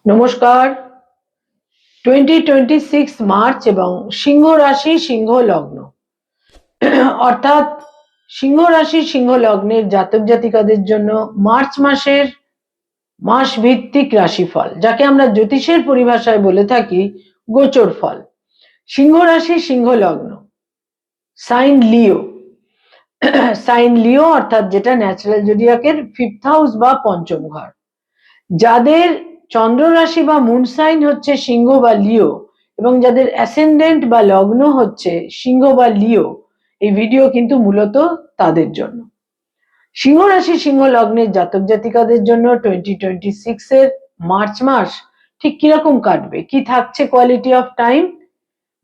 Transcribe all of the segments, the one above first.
নমস্কার। 2026 মার্চ এবং সিংহ রাশি সিংহ লগ্ন অর্থাৎ সিংহ রাশি সিংহ লগ্নের জাতক জাতিকাদের জন্য মার্চ মাসের মাস ভিত্তিক রাশিফল, যাকে আমরা জ্যোতিষের পরিভাষায় বলে থাকি গোচর ফল। সিংহ রাশি সিংহ লগ্ন, সাইন লিও। সাইন লিও অর্থাৎ যেটা ন্যাচারাল জোডিয়াকের 5th হাউস বা পঞ্চম ঘর। যাদের চন্দ্র রাশি বা মুন সাইন হচ্ছে সিংহ বা লিও এবং যাদের অ্যাসেন্ডেন্ট বা লগ্ন হচ্ছে সিংহ বা লিও, এই ভিডিও কিন্তু মূলত তাদের জন্য। সিংহ রাশি সিংহ লগ্নের জাতক জাতিকাদের জন্য 2026 এর মার্চ মাস ঠিক কিরকম কাটবে, কি থাকছে কোয়ালিটি অফ টাইম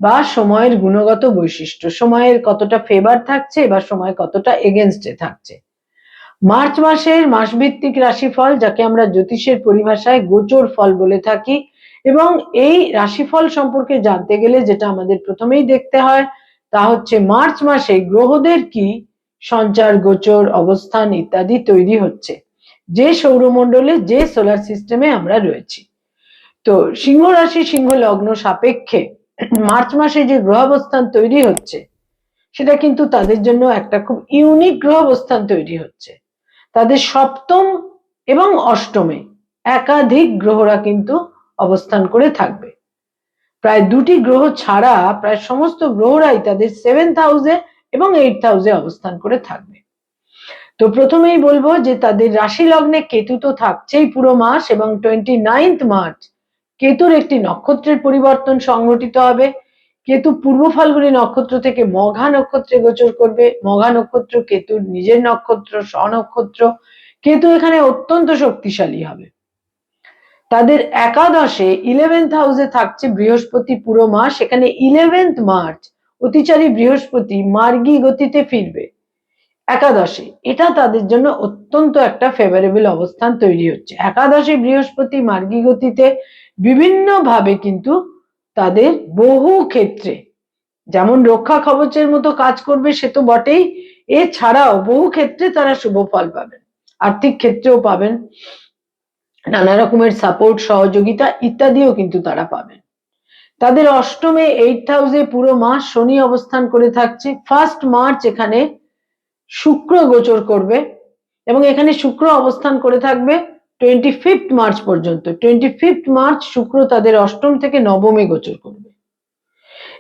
বা সময়ের গুণগত বৈশিষ্ট্য, সময়ের কতটা ফেভার থাকছে বা সময় কতটা এগেনস্টে থাকছে। মার্চ মাসের মাসভিত্তিক রাশিফল, যাকে আমরা জ্যোতিষের পরিভাষায় গোচর ফল বলে থাকি, এবং এই রাশিফল সম্পর্কে জানতে গেলে যেটা আমাদের প্রথমেই দেখতে হয় তা হচ্ছে মার্চ মাসে গ্রহদের কি সঞ্চার, গোচর, অবস্থান ইত্যাদি তৈরি হচ্ছে যে সৌরমণ্ডলে, যে সোলার সিস্টেমে আমরা রয়েছি। তো সিংহ রাশি সিংহ লগ্ন সাপেক্ষে মার্চ মাসে যে গ্রহ অবস্থান তৈরি হচ্ছে সেটা কিন্তু তাদের জন্য একটা খুব ইউনিক গ্রহ অবস্থান তৈরি হচ্ছে। তাদের সপ্তম এবং অষ্টমে একাধিক গ্রহরা কিন্তু অবস্থান করে থাকবে। প্রায় দুটি গ্রহ ছাড়া প্রায় সমস্ত গ্রহরাই তাদের 7th হাউসে এবং 8th হাউসে অবস্থান করে থাকবে। তো প্রথমেই বলবো যে তাদের রাশি লগ্নে কেতু তো থাকছেই পুরো মাস, এবং 29th মার্চ কেতুর একটি নক্ষত্রের পরিবর্তন সংঘটিত হবে। কেতু পূর্ব ফাল্গুনী নক্ষত্র থেকে মঘা নক্ষত্রে গোচর করবে। মঘা নক্ষত্র কেতুর নিজের নক্ষত্র, স্বনক্ষত্র। কেতু এখানে অত্যন্ত শক্তিশালী হবে। তাদের একাদশে 11th হাউসে থাকছে বৃহস্পতি পুরো মাস। এখানে 11th মার্চ অতিচারী বৃহস্পতি মার্গী গতিতে ফিরবে একাদশে। এটা তাদের জন্য অত্যন্ত একটা ফেভারেবল অবস্থান তৈরি হচ্ছে। একাদশে বৃহস্পতি মার্গী গতিতে বিভিন্ন ভাবে কিন্তু তাদের বহু ক্ষেত্রে, যেমন রক্ষা কবচের মতো কাজ করবে সে তো বটেই, এছাড়াও বহু ক্ষেত্রে তারা শুভ ফল পাবেন, আর্থিক ক্ষেত্রেও পাবেন, নানা রকমের সাপোর্ট, সহযোগিতা ইত্যাদিও কিন্তু তারা পাবেন। তাদের অষ্টমে 8th হাউসে পুরো মাস শনি অবস্থান করে থাকছে। 1st মার্চ এখানে শুক্র গোচর করবে এবং এখানে শুক্র অবস্থান করে থাকবে 25th মার্চ পর্যন্ত। 25th মার্চ শুক্র তাদের অষ্টম থেকে নবমে গোচর করবে।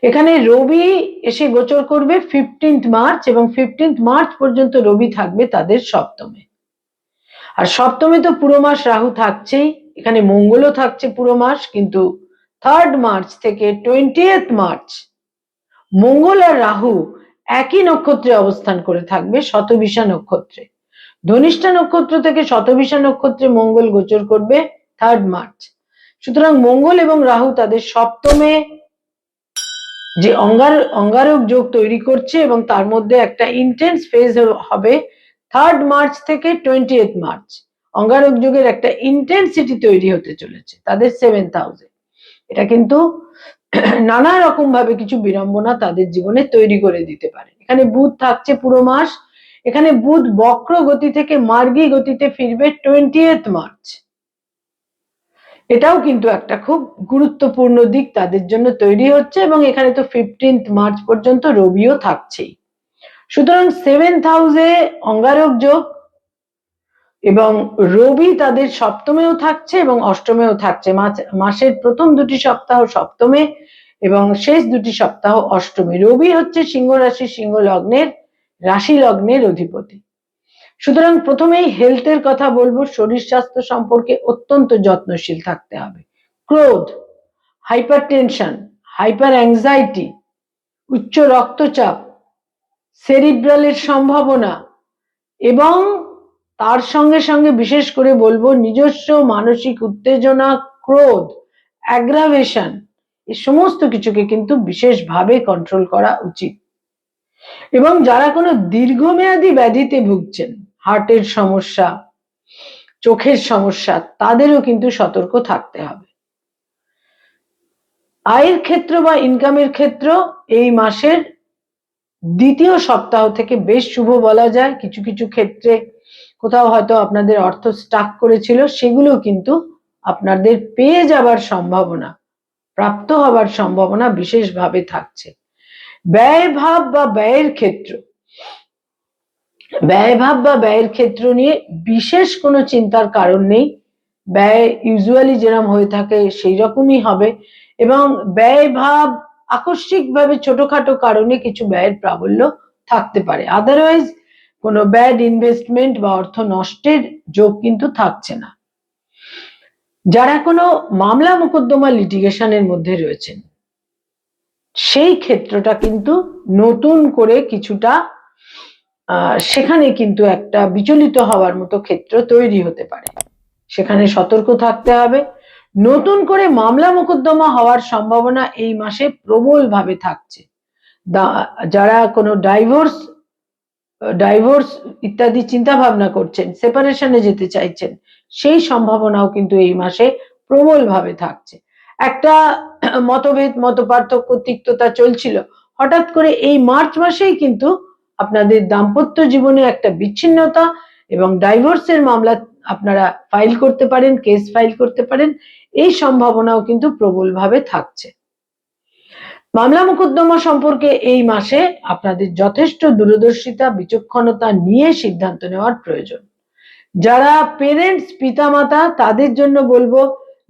এখানে রবি এসে গোচর করবে 15th মার্চ এবং 15th মার্চ পর্যন্ত রবি থাকবে তাদের সপ্তমে। আর সপ্তমে তো পুরো মাস রাহু থাকছেই, এখানে মঙ্গলও থাকছে পুরো মাস, কিন্তু 3rd মার্চ থেকে 20th মার্চ মঙ্গল আর রাহু একই নক্ষত্রে অবস্থান করে থাকবে, শতবিশা নক্ষত্রে। ধনিষ্ঠা নক্ষত্র থেকে শতবিশা নক্ষত্রে মঙ্গল গোচর করবে 3rd মার্চ। সুতরাং মঙ্গল এবং রাহু তাদের সপ্তমে যে অঙ্গারক যোগ তৈরি করছে এবং তার মধ্যে একটা ইন্টেন্স ফেজ হবে 3rd মার্চ থেকে 20th মার্চ। অঙ্গারক যোগের একটা ইন্টেন্সিটি তৈরি হতে চলেছে তাদের 7th হাউসে। এটা কিন্তু নানা রকম ভাবে কিছু বিড়ম্বনা তাদের জীবনে তৈরি করে দিতে পারে। এখানে বুধ থাকছে পুরো মাস। এখানে বুধ বক্র গতি থেকে মার্গী গতিতে ফিরবে 20th মার্চ। এটাও কিন্তু একটা খুব গুরুত্বপূর্ণ দিক তাদের জন্য তৈরি হচ্ছে, এবং এখানে তো 15th মার্চ পর্যন্ত রবিও থাকছেই। সুতরাং 7th হাউসে অঙ্গারক যোগ এবং রবি তাদের সপ্তমেও থাকছে এবং অষ্টমেও থাকছে। মাসের প্রথম দুটি সপ্তাহ সপ্তমে এবং শেষ দুটি সপ্তাহ অষ্টমে। রবি হচ্ছে সিংহ রাশি সিংহ লগ্নের রাশি লগ্নের অধিপতি। সুতরাং প্রথমেই হেলথের কথা বলবো। শরীর স্বাস্থ্য সম্পর্কে অত্যন্ত যত্নশীল থাকতে হবে। ক্রোধ, হাইপার টেনশন, হাইপার অ্যাংজাইটি, উচ্চ রক্তচাপ, সেরিব্রালের সম্ভাবনা, এবং তার সঙ্গে সঙ্গে বিশেষ করে বলবো নিজস্ব মানসিক উত্তেজনা, ক্রোধ, অ্যাগ্রাভেশন, এই সমস্ত কিছুকে কিন্তু বিশেষভাবে কন্ট্রোল করা উচিত। এবং যারা কোনো দীর্ঘমেয়াদী ব্যাধিতে ভুগছেন, হার্টের সমস্যা, চোখের সমস্যা, তাদেরও কিন্তু সতর্ক থাকতে হবে। আয়ের ক্ষেত্র বা ইনকামের ক্ষেত্র এই মাসের দ্বিতীয় সপ্তাহ থেকে বেশ শুভ বলা যায়। কিছু কিছু ক্ষেত্রে কোথাও হয়তো আপনাদের অর্থ স্টাক করেছিল, সেগুলো কিন্তু আপনাদের পেয়ে যাবার সম্ভাবনা, প্রাপ্ত হবার সম্ভাবনা বিশেষভাবে থাকছে। ব্যয়ভাব বা ব্যয়ের ক্ষেত্র নিয়ে বিশেষ কোনো চিন্তার কারণ নেই। ব্যয় ইউজুয়ালি যেরকম হয়ে থাকে সেই রকমই হবে, এবং ব্যয়ভাব আকস্মিকভাবে ছোটখাটো কারণে কিছু ব্যয়ের প্রাবল্য থাকতে পারে, আদারওয়াইজ কোনো ব্যাড ইনভেস্টমেন্ট বা অর্থ নষ্টের যোগ কিন্তু থাকছে না। যারা কোনো মামলা মোকদ্দমা লিটিগেশনের মধ্যে রয়েছেন সেই ক্ষেত্রটা কিন্তু নতুন করে কিছুটা সেখানে কিন্তু একটা বিচলিত হওয়ার মতো ক্ষেত্র তৈরি হতে পারে, সেখানে সতর্ক থাকতে হবে। নতুন করে মামলা মোকদ্দমা হওয়ার সম্ভাবনা এই মাসে প্রবলভাবে থাকছে। যারা কোনো ডাইভোর্স ইত্যাদি চিন্তা ভাবনা করছেন, সেপারেশনে যেতে চাইছেন, সেই সম্ভাবনাও কিন্তু এই মাসে প্রবলভাবে থাকছে। একটা মতভেদ, মতপার্থক্য, তিক্ততা চলছিল, হঠাৎ করে এই মার্চ মাসেই কিন্তু আপনাদের দাম্পত্য জীবনে একটা বিচ্ছিন্নতা এবং ডাইভোর্সের মামলা আপনারা ফাইল করতে পারেন, কেস ফাইল করতে পারেন, এই সম্ভাবনাও কিন্তু প্রবলভাবে থাকছে। মামলা মোকদ্দমা সম্পর্কে এই মাসে আপনাদের যথেষ্ট দূরদর্শিতা, বিচক্ষণতা নিয়ে সিদ্ধান্ত নেওয়ার প্রয়োজন। যারা পেরেন্টস, পিতামাতা, তাদের জন্য বলবো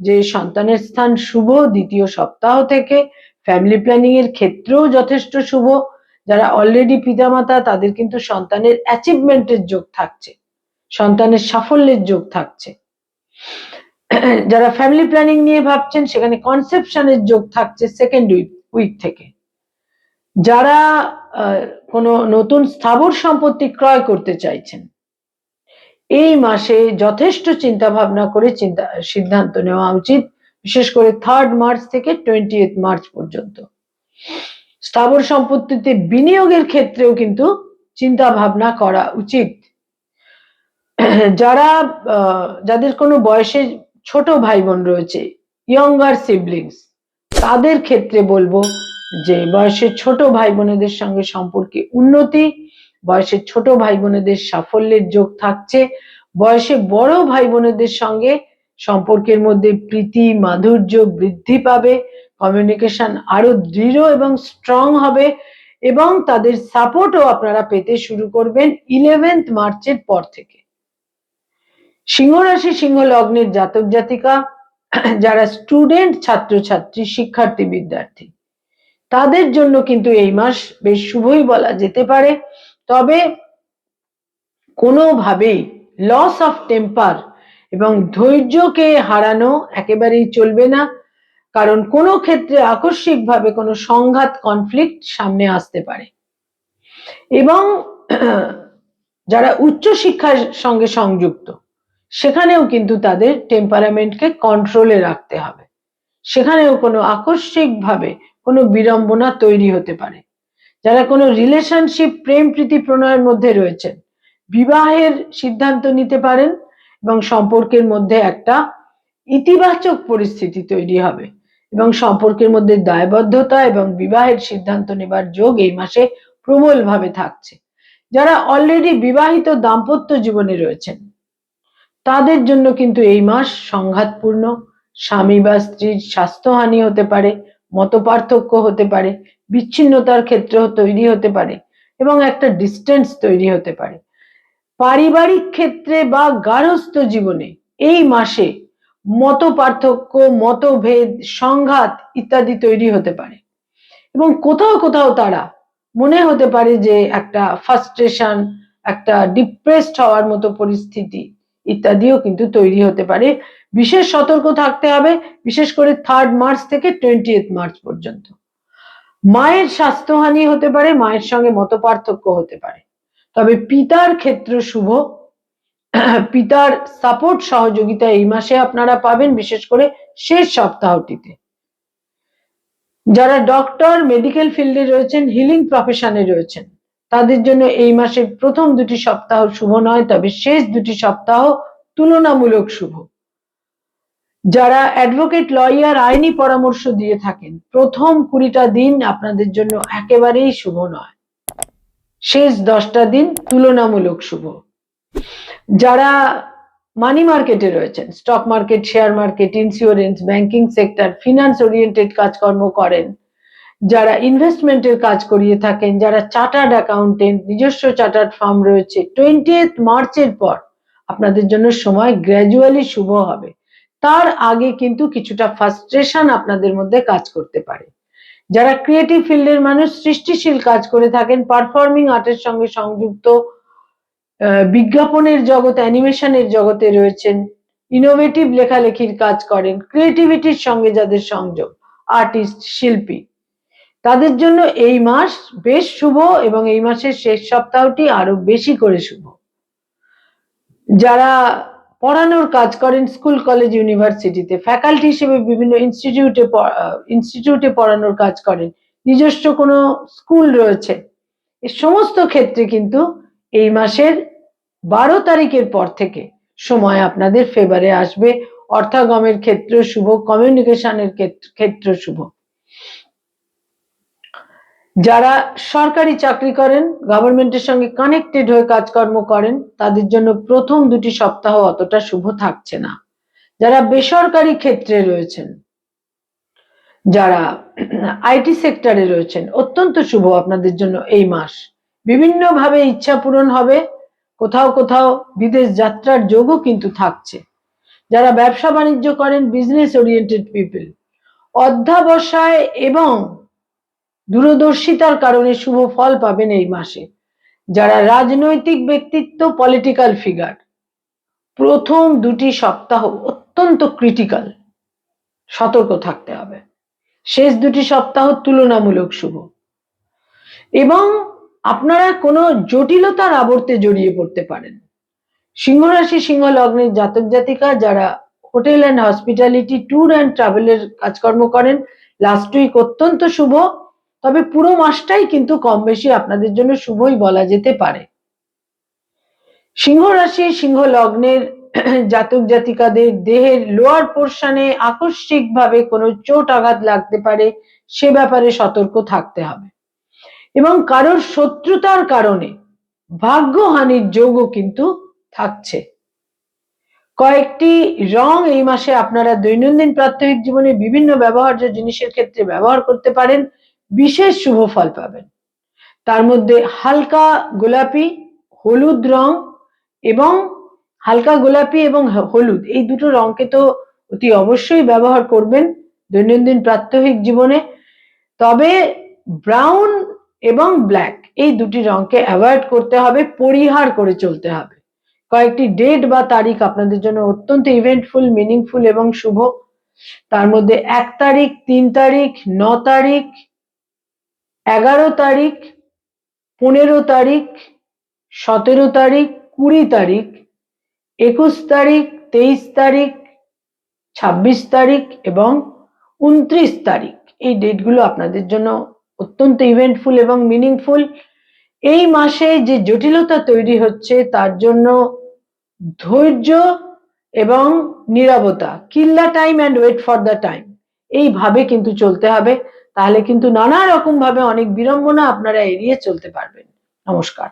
যে সন্তানের স্থান শুভ দ্বিতীয় সপ্তাহ থেকে, ফ্যামিলি প্ল্যানিং এর ক্ষেত্রেও যথেষ্ট শুভ। যারা অলরেডি পিতামাতা তাদের কিন্তু সন্তানের অ্যাচিভমেন্টের যোগ থাকছে, সন্তানের সাফল্যের যোগ থাকছে। যারা ফ্যামিলি প্ল্যানিং নিয়ে ভাবছেন সেখানে কনসেপশনের যোগ থাকছে সেকেন্ড উইক থেকে। যারা কোনো নতুন স্থাবর সম্পত্তি ক্রয় করতে চাইছেন এই মাসে যথেষ্ট চিন্তা ভাবনা করে সিদ্ধান্ত নেওয়া উচিত, বিশেষ করে 3 মার্চ থেকে 28 মার্চ পর্যন্ত। স্থাবর সম্পত্তিতে বিনিয়োগের ক্ষেত্রেও কিন্তু চিন্তা ভাবনা করা উচিত। যাদের কোনো বয়সে ছোট ভাই বোন রয়েছে, ইয়ঙ্গার সিবলিংস, তাদের ক্ষেত্রে বলবো যে বয়সের ছোট ভাই বোনেদের সঙ্গে সম্পর্কে উন্নতি, বয়সের ছোট ভাই বোনেদের সাফল্যের যোগ থাকছে। বয়সে বড় ভাই বোনেদের সঙ্গে সম্পর্কের মধ্যে প্রীতি মাধুর্য বৃদ্ধি পাবে, কমিউনিকেশন আরো দৃঢ় এবং স্ট্রং হবে, এবং তাদের সাপোর্টও আপনারা পেতে শুরু করবেন 11 মার্চের পর থেকে। সিংহ রাশি, সিংহ লগ্নের জাতক জাতিকা, যারা স্টুডেন্ট, ছাত্রছাত্রী, শিক্ষার্থী, বিদ্যার্থী, তাদের জন্য কিন্তু এই মাস বেশ শুভই বলা যেতে পারে। তবে কোনোভাবেই লস অফ টেম্পার এবং ধৈর্যকে হারানো একেবারেই চলবে না, কারণ কোনো ক্ষেত্রে আকস্মিকভাবে কোনো সংঘাত, কনফ্লিক্ট সামনে আসতে পারে। এবং যারা উচ্চ শিক্ষার সঙ্গে সংযুক্ত সেখানেও কিন্তু তাদের টেম্পারামেন্টকে কন্ট্রোলে রাখতে হবে, সেখানেও কোনো আকস্মিকভাবে কোনো বিড়ম্বনা তৈরি হতে পারে। যারা কোনো রিলেশনশিপ, প্রেম প্রীতি প্রণয়ের মধ্যে রয়েছেন, বিবাহের সিদ্ধান্ত নিতে পারেন এবং সম্পর্কের মধ্যে একটা ইতিবাচক পরিস্থিতি তৈরি হবে, এবং সম্পর্কের মধ্যে দায়বদ্ধতা এবং বিবাহের সিদ্ধান্ত নেবার যোগ এই মাসে প্রবলভাবে থাকছে। যারা অলরেডি বিবাহিত দাম্পত্য জীবনে রয়েছেন তাদের জন্য কিন্তু এই মাস সংঘাতপূর্ণ, স্বামী বা স্ত্রীর স্বাস্থ্যহানি হতে পারে, মতপার্থক্য হতে পারে, বিচ্ছিন্নতার ক্ষেত্র তৈরি হতে পারে, এবং একটা ডিস্টেন্স তৈরি হতে পারে। পারিবারিক ক্ষেত্রে বা গার্হস্থ্য জীবনে এই মাসে মতপার্থক্য, মতভেদ, সংঘাত ইত্যাদি তৈরি হতে পারে, এবং কোথাও কোথাও তারা মনে হতে পারে যে একটা ফ্রাস্ট্রেশন, একটা ডিপ্রেসড হওয়ার মতো পরিস্থিতি ইত্যাদিও কিন্তু তৈরি হতে পারে। বিশেষ সতর্ক থাকতে হবে, বিশেষ করে 3 মার্চ থেকে 28 মার্চ পর্যন্ত। মায়ের স্বাস্থ্যহানি হতে পারে, মায়ের সঙ্গে মতপার্থক্য হতে পারে, তবে পিতার ক্ষেত্র শুভ। পিতার সাপোর্ট, সহযোগিতা এই মাসে আপনারা পাবেন, বিশেষ করে শেষ সপ্তাহটিতে। যারা ডক্টর, মেডিকেল ফিল্ডে রয়েছেন, হিলিং প্রফেশনে রয়েছেন, তাদের জন্য এই মাসের প্রথম 2টি সপ্তাহ শুভ নয়, তবে শেষ 2টি সপ্তাহ তুলনামূলক শুভ। যারা অ্যাডভোকেট, লয়ার, আইনি পরামর্শ দিয়ে থাকেন, প্রথম 20টা দিন আপনাদের জন্য একেবারেই শুভ নয়, শেষ 10টা দিন তুলনামূলক শুভ। যারা মানি মার্কেটে রয়েছেন, stock market, share market, insurance, banking sector, finance oriented কাজকর্ম করেন, যারা ইনভেস্টমেন্টের কাজ করিয়ে থাকেন, যারা চার্টার্ড অ্যাকাউন্টেন্ট, নিজস্ব চার্টার্ড ফার্ম রয়েছে, 20th মার্চের পর আপনাদের জন্য সময় গ্র্যাজুয়ালি শুভ হবে। তার আগে কিন্তু কিছুটা ফ্রাস্ট্রেশন আপনাদের মধ্যে কাজ করতে পারে। যারা ক্রিয়েটিভ ফিল্ডের মানুষ, সৃষ্টিশীল কাজ করে থাকেন, পারফর্মিং আর্টের সঙ্গে সংযুক্ত, বিজ্ঞাপনের জগৎ, অ্যানিমেশনের জগতে রয়েছেন, ইনোভেটিভ লেখালেখির কাজ করেন, ক্রিয়েটিভিটির সঙ্গে যাদের সংযোগ, আর্টিস্ট, শিল্পী, তাদের জন্য এই মাস বেশ শুভ এবং এই মাসের শেষ সপ্তাহটি আরো বেশি করে শুভ। যারা পড়ানোর কাজ করেন, স্কুল, কলেজ, ইউনিভার্সিটিতে ফ্যাকাল্টি হিসেবে বিভিন্ন ইনস্টিটিউটে পড়ানোর কাজ করেন, নিজস্ব কোনো স্কুল রয়েছে, এই সমস্ত ক্ষেত্রে কিন্তু এই মাসের 12 তারিখের পর থেকে সময় আপনাদের ফেভারে আসবে। অর্থাগমের ক্ষেত্র শুভ, কমিউনিকেশনের ক্ষেত্র শুভ। যারা সরকারি চাকরি করেন, গভর্নমেন্টের সঙ্গে কানেক্টেড হয়ে কাজকর্ম করেন, তাদের জন্য প্রথম 2টি সপ্তাহ অতটা শুভ থাকছে না। যারা বেসরকারি ক্ষেত্রে রয়েছেন, যারা আইটি সেক্টরে রয়েছেন, অত্যন্ত শুভ আপনাদের জন্য এই মাস। বিভিন্নভাবে ইচ্ছা পূরণ হবে, কোথাও কোথাও বিদেশ যাত্রার যোগও কিন্তু থাকছে। যারা ব্যবসা বাণিজ্য করেন, বিজনেস ওরিয়েন্টেড পিপল, অধ্যাবসায় এবং দূরদর্শিতার কারণে শুভ ফল পাবেন এই মাসে। যারা রাজনৈতিক ব্যক্তিত্ব, পলিটিক্যাল ফিগার, প্রথম 2টি সপ্তাহ অত্যন্ত ক্রিটিক্যাল, সতর্ক থাকতে হবে। শেষ 2টি সপ্তাহ তুলনামূলক শুভ এবং আপনারা কোনো জটিলতার আবর্তে জড়িয়ে পড়তে পারেন। সিংহ রাশি, সিংহ লগ্নের জাতক জাতিকা যারা hotel and hospitality, tour and ট্রাভেলের কাজকর্ম করেন, লাস্ট উইক অত্যন্ত শুভ, তবে পুরো মাসটাই কিন্তু কম বেশি আপনাদের জন্য শুভই বলা যেতে পারে। সিংহ রাশি, সিংহ লগ্নের জাতক জাতিকাদের দেহের লোয়ার পোর্শনে আকস্মিকভাবে কোনো চোট আঘাত লাগতে পারে, সে ব্যাপারে সতর্ক থাকতে হবে এবং কারোর শত্রুতার কারণে ভাগ্যহানির যোগও কিন্তু থাকছে। কয়েকটি রং এই মাসে আপনারা দৈনন্দিন প্রাত্যহিক জীবনে বিভিন্ন ব্যবহার্য জিনিসের ক্ষেত্রে ব্যবহার করতে পারেন, বিশেষ শুভ ফল পাবেন। তার মধ্যে হালকা গোলাপি, হলুদ রং এবং হালকা গোলাপি এবং হলুদ, এই দুটো রংকে তো অতি অবশ্যই ব্যবহার করবেন দৈনন্দিন প্রাত্যহিক জীবনে। তবে ব্রাউন এবং ব্ল্যাক, এই 2টি রংকে অ্যাভয়েড করতে হবে, পরিহার করে চলতে হবে। কয়েকটি ডেট বা তারিখ আপনাদের জন্য অত্যন্ত ইভেন্টফুল, মিনিংফুল এবং শুভ। তার মধ্যে 1 তারিখ, 3 তারিখ, 9 তারিখ, 11 তারিখ, 15 তারিখ, 17 তারিখ, 20 তারিখ, 21 তারিখ, 23 তারিখ, 26 তারিখ এবং 29 তারিখ, এই ডেটগুলো আপনাদের জন্য অত্যন্ত ইভেন্টফুল এবং মিনিংফুল। এই মাসে যে জটিলতা তৈরি হচ্ছে তার জন্য ধৈর্য এবং নীরবতা, kill the time and wait for the time, এইভাবে কিন্তু চলতে হবে। তাহলে কিন্তু নানা রকম ভাবে অনেক বিড়ম্বনা আপনারা এড়িয়ে চলতে পারবেন। নমস্কার।